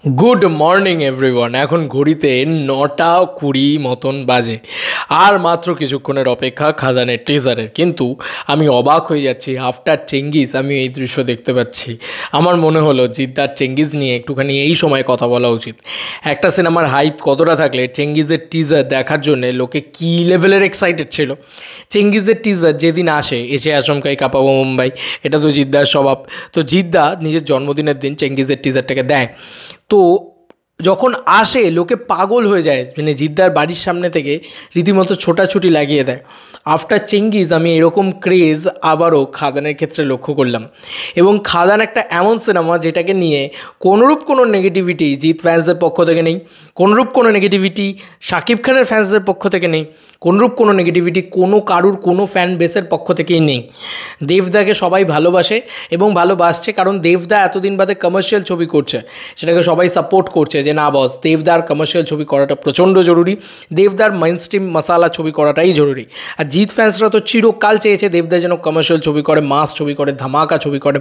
Good morning everyone. এখন ঘড়িতে 9টা 20 মতন বাজে, আর মাত্র কিছুক্ষণের অপেক্ষা খাদানের টিজারের। কিন্তু আমি অবাক হয়ে যাচ্ছি, আফটার চেঙ্গিজ আমি এই দৃশ্য দেখতে পাচ্ছি। আমার মনে হলো জিদ্দার চেঙ্গিজ নিয়ে একটুখানি এই সময় কথা বলা উচিত। একটা সিনেমার হাইপ কতটা থাকলে চেঙ্গিজের টিজার দেখার জন্য লোকে কী লেভেলের এক্সাইটেড ছিল। চেঙ্গিজের টিজার যেদিন এসে আচমকাই কাঁপাবো মুম্বাই, এটা তো জিদ্দার স্বভাব। তো জিদ্দা নিজের জন্মদিনের দিন চেঙ্গিজের টিজারটাকে দেয়। তো যখন আসে লোকে পাগল হয়ে যায়, মানে জিদ্দার বাড়ির সামনে থেকে রীতিমতো ছোটাছুটি লাগিয়ে দেয়। আফটার চেঙ্গিজ আমি এরকম ক্রেজ আবারও খাদানের ক্ষেত্রে লক্ষ্য করলাম। এবং খাদান একটা এমন সিনেমা যেটাকে নিয়ে কোনোরূপ কোনো নেগেটিভিটি জিৎ ফ্যান্সদের পক্ষ থেকে নেই, কোনোরূপ কোনো নেগেটিভিটি শাকিব খানের ফ্যান্সদের পক্ষ থেকে নেই, কোনোরূপ কোনো নেগেটিভিটি কোনো কারুর কোনো ফ্যান বেসের পক্ষ থেকেই নেই। দেবদাকে সবাই ভালোবাসে এবং ভালোবাসছে, কারণ দেবদা এতদিন বাদে কমার্শিয়াল ছবি করছে, সেটাকে সবাই সাপোর্ট করছে যে না বস, দেবদার কমার্শিয়াল ছবি করাটা প্রচণ্ড জরুরি, দেবদার মেইনস্ট্রিম মশালা ছবি করাটাই জরুরি। আর জিৎ ফ্যান্সরা তো চিরকাল চেয়েছে দেবদা যেন কমার্শিয়াল ছবি করে, মাস ছবি করে, ধামাকা ছবি করে।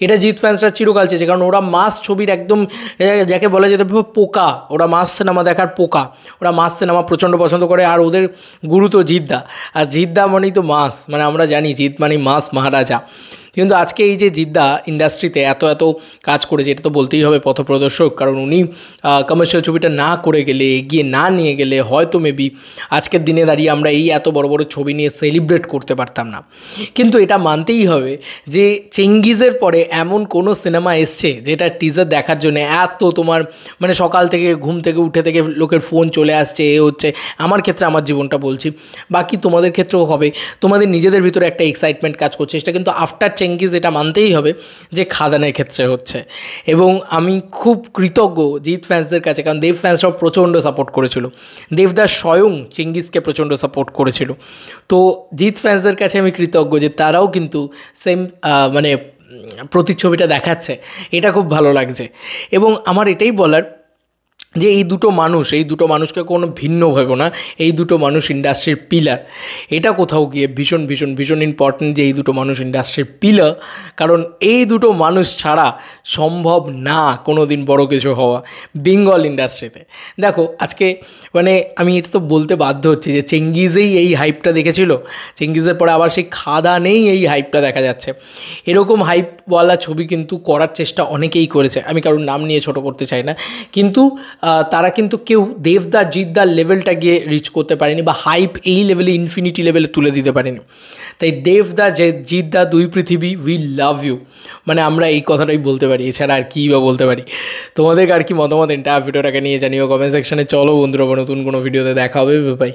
এটা জিৎ ফ্যান্সরা চিরকাল চেয়েছে, কারণ ওরা মাস ছবির একদম যাকে বলা যেতে পোকা, ওরা মাস সিনেমা দেখার পোকা, ওরা মাস সিনেমা প্রচণ্ড পছন্দ করে। আর ওদের গুরু তো জিদ্দা, আর জিদ্দা মানেই তো মাস, মানে আমরা জানি জিৎ মানে মাস মহারাজা। কিন্তু আজকে এই যে জিদ্দা ইন্ডাস্ট্রিতে এত কাজ করেছে, এটা তো বলতেই হবে পথপ্রদর্শক, কারণ উনি কমার্শিয়াল ছবিটা না করে গেলে, এগিয়ে না নিয়ে গেলে হয়তো মেবি আজকের দিনে দাঁড়িয়ে আমরা এই এত বড় বড় ছবি নিয়ে সেলিব্রেট করতে পারতাম না। কিন্তু এটা মানতেই হবে যে চেঙ্গিজের পরে এমন কোনো সিনেমা এসছে যেটা টিজার দেখার জন্য এত তোমার মানে সকাল থেকে ঘুম থেকে উঠে থেকে লোকের ফোন চলে আসছে, এ হচ্ছে। আমার ক্ষেত্রে আমার জীবনটা বলছি, বাকি তোমাদের ক্ষেত্রেও হবে, তোমাদের নিজেদের ভিতরে একটা এক্সাইটমেন্ট কাজ করছে। সেটা কিন্তু আফটার চেঙ্গিজ এটা মানতেই হবে যে খাদানের ক্ষেত্রে হচ্ছে। এবং আমি খুব কৃতজ্ঞ জিৎ ফ্যান্সদের কাছে, কারণ দেব ফ্যান্সরাও প্রচণ্ড সাপোর্ট করেছিল, দেবদাস স্বয়ং চেঙ্গিজকে প্রচণ্ড সাপোর্ট করেছিল। তো জিৎ ফ্যান্সদের কাছে আমি কৃতজ্ঞ যে তারাও কিন্তু সেম মানে প্রতিচ্ছবিটা দেখাচ্ছে, এটা খুব ভালো লাগছে। এবং আমার এটাই বলার যে এই দুটো মানুষকে কোনো ভিন্ন ভেবো না, এই দুটো মানুষ ইন্ডাস্ট্রির পিলার। এটা কোথাও গিয়ে ভীষণ ভীষণ ভীষণ ইম্পর্ট্যান্ট যে এই দুটো মানুষ ইন্ডাস্ট্রির পিলার, কারণ এই দুটো মানুষ ছাড়া সম্ভব না কোনো দিন বড়ো কিছু হওয়া বেঙ্গল ইন্ডাস্ট্রিতে। দেখো আজকে মানে আমি এটা তো বলতে বাধ্য হচ্ছি যে চেঙ্গিজেই এই হাইপটা দেখেছিল, চেঙ্গিজের পরে আবার সেই খাদানেই এই হাইপটা দেখা যাচ্ছে। এরকম হাইপওয়ালা ছবি কিন্তু করার চেষ্টা অনেকেই করেছে, আমি কারোর নাম নিয়ে ছোটো করতে চাই না, কিন্তু তারা কিন্তু কেউ দেবদা জিদ্দার লেভেলটা গিয়ে রিচ করতে পারেনি, বা হাইপ এই লেভেলে ইনফিনিটি লেভেলে তুলে দিতে পারেনি। তাই দেবদা জিদ্দা দুই পৃথিবী, উই লাভ ইউ, মানে আমরা এই কথাটাই বলতে পারি, এছাড়া আর কী বা বলতে পারি। তোমাদের আর কি মতামত এটা ভিডিওটাকে নিয়ে জানিও কমেন্ট সেকশানে। চলো বন্ধুরা, নতুন কোনো ভিডিওতে দেখা হবে, বাই।